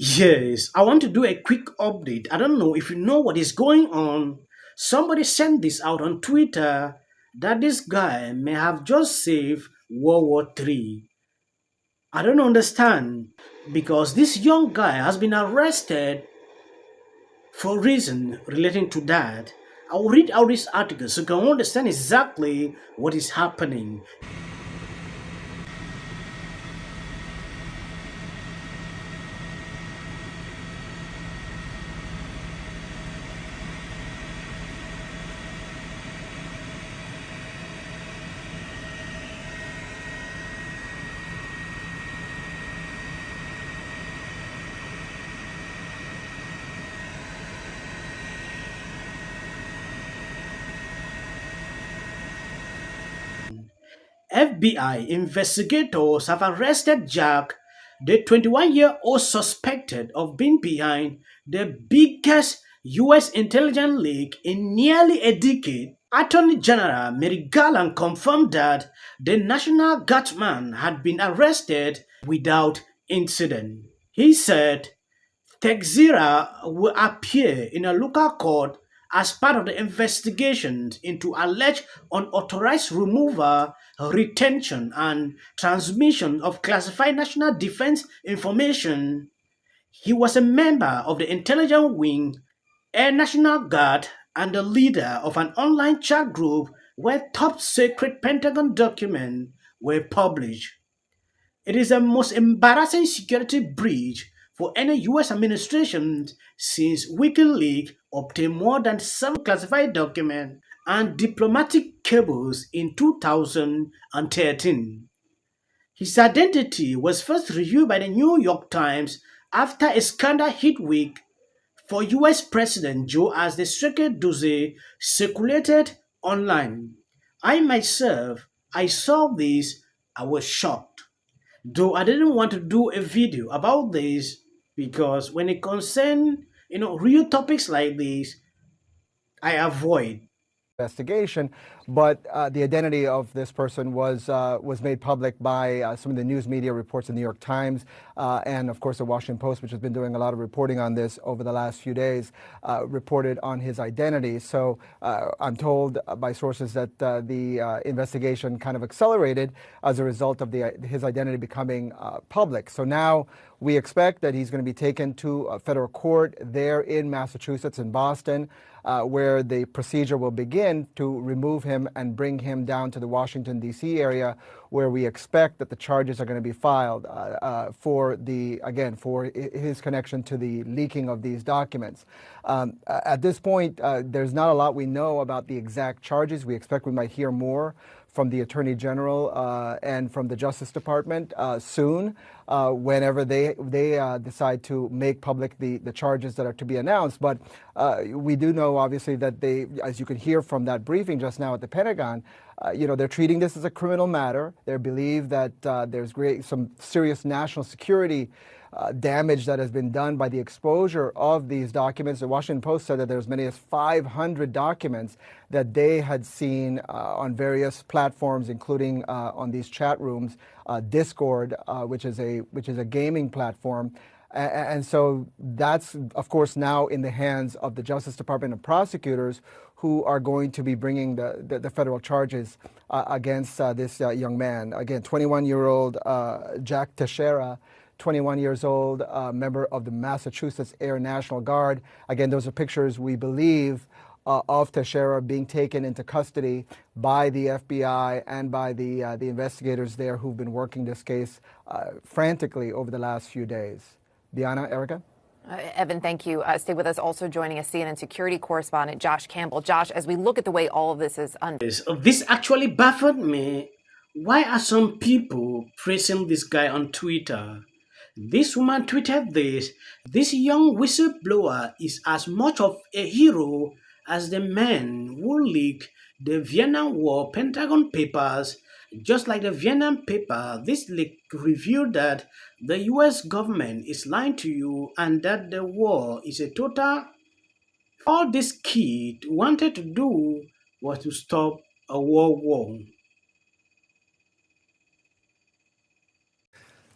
Yes, I want to do a quick update. I don't know if you know what is going on. Somebody sent this out on Twitter that this guy may have just saved World War III. I don't understand because this young guy has been arrested for reason relating to that. I will read out this article so you can understand exactly what is happening. FBI investigators have arrested Jack, the 21-year-old suspected of being behind the biggest U.S. intelligence leak in nearly a decade. Attorney General Merrick Garland confirmed that the National Guardsman had been arrested without incident. He said Texera will appear in a local court as part of the investigations into alleged unauthorized removal, retention, and transmission of classified national defense information. He was a member of the intelligence wing, Air National Guard, and the leader of an online chat group where top secret Pentagon documents were published. It is the most embarrassing security breach for any US administration since WikiLeaks obtained more than 7 classified documents and diplomatic cables in 2013. His identity was first revealed by the New York Times after a scandal hit week for US President Joe as the secret dossier circulated online. I saw this, I was shocked. Though I didn't want to do a video about this because when it concerns real topics like this, I avoid. Investigation, but the identity of this person was made public by some of the news media reports in the New York Times and of course the Washington Post, which has been doing a lot of reporting on this over the last few days, reported on his identity. So I'm told by sources that the investigation kind of accelerated as a result of his identity becoming public. So now we expect that he's going to be taken to a federal court there in Massachusetts, in Boston, where the procedure will begin to remove him and bring him down to the Washington, D.C. area, where we expect that the charges are going to be filed for his connection to the leaking of these documents. At this point, there's not a lot we know about the exact charges. We expect we might hear more from the Attorney General and from the Justice Department soon, whenever they decide to make public the charges that are to be announced. But we do know, obviously, that they, as you could hear from that briefing just now at the Pentagon, they're treating this as a criminal matter. They believe that there's some serious national security damage that has been done by the exposure of these documents. The Washington Post said that there was as many as 500 documents that they had seen on various platforms, including on these chat rooms, Discord, which is a gaming platform. And so that's, of course, now in the hands of the Justice Department and prosecutors who are going to be bringing the federal charges against this young man. Again, 21-year-old Jack Teixeira, 21 years old, member of the Massachusetts Air National Guard. Again, those are pictures, we believe, of Teixeira being taken into custody by the FBI and by the investigators there who've been working this case frantically over the last few days. Diana, Erica? Evan, thank you. Stay with us. Also joining us, CNN security correspondent Josh Campbell. Josh, as we look at the way all of this is This actually baffled me. Why are some people praising this guy on Twitter? This woman tweeted this. This young whistleblower is as much of a hero as the man who leaked the Vietnam War Pentagon papers. Just like the Vietnam paper, this leak revealed that the US government is lying to you and that the war is a total. All this kid wanted to do was to stop a world war.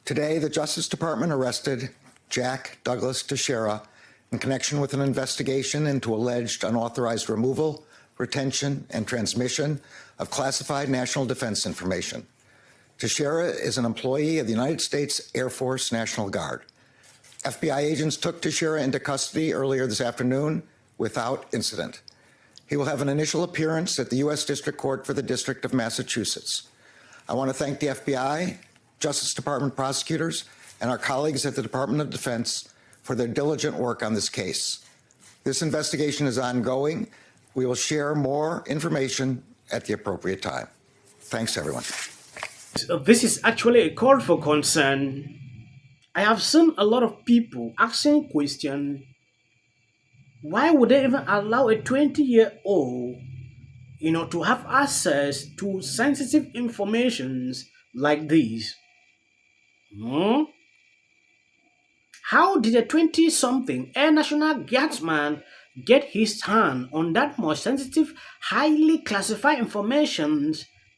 Today, the Justice Department arrested Jack Douglas Teixeira in connection with an investigation into alleged unauthorized removal, retention, and transmission of classified national defense information. Teixeira is an employee of the United States Air Force National Guard. FBI agents took Teixeira into custody earlier this afternoon without incident. He will have an initial appearance at the U.S. District Court for the District of Massachusetts. I want to thank the FBI, Justice Department prosecutors, and our colleagues at the Department of Defense for their diligent work on this case. This investigation is ongoing. We will share more information at the appropriate time. Thanks, everyone. So this is actually a call for concern. I have seen a lot of people asking questions. Why would they even allow a 20-year-old, to have access to sensitive informations like this? Hmm? How did a 20-something Air National Guardsman get his hand on that much sensitive, highly classified information?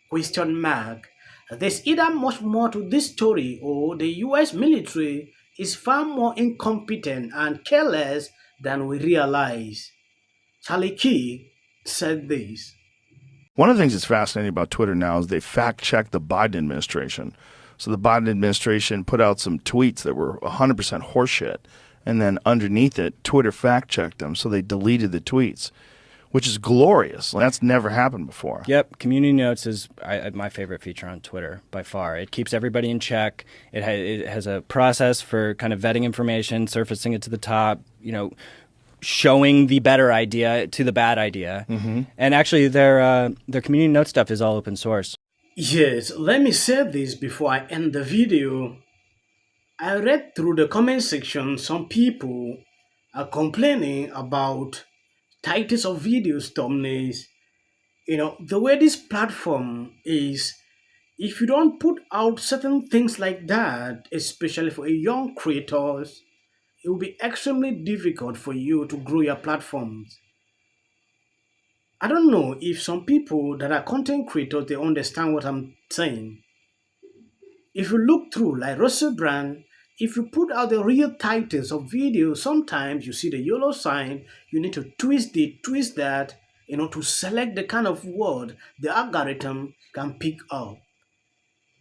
Question mark. There's either much more to this story or the US military is far more incompetent and careless than we realize. Charlie Key said this. One of the things that's fascinating about Twitter now is they fact-check the Biden administration. So the Biden administration put out some tweets that were 100% horseshit, and then underneath it, Twitter fact-checked them, so they deleted the tweets, which is glorious. That's never happened before. Yep, Community Notes is my favorite feature on Twitter by far. It keeps everybody in check. It has a process for kind of vetting information, surfacing it to the top, showing the better idea to the bad idea. Mm-hmm. And actually, their Community Note stuff is all open source. Yes, let me say this before I end the video. I read through the comment section. Some people are complaining about titles of videos, thumbnails. The way this platform is, if you don't put out certain things like that, especially for young creators, it will be extremely difficult for you to grow your platforms. I don't know if some people that are content creators, they understand what I'm saying. If you look through like Russell Brand, if you put out the real titles of videos, sometimes you see the yellow sign, you need to twist that, to select the kind of word the algorithm can pick up.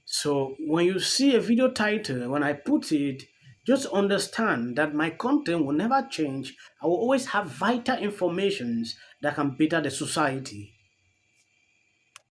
So when you see a video title, when I put it, just understand that my content will never change. I will always have vital information that can better the society.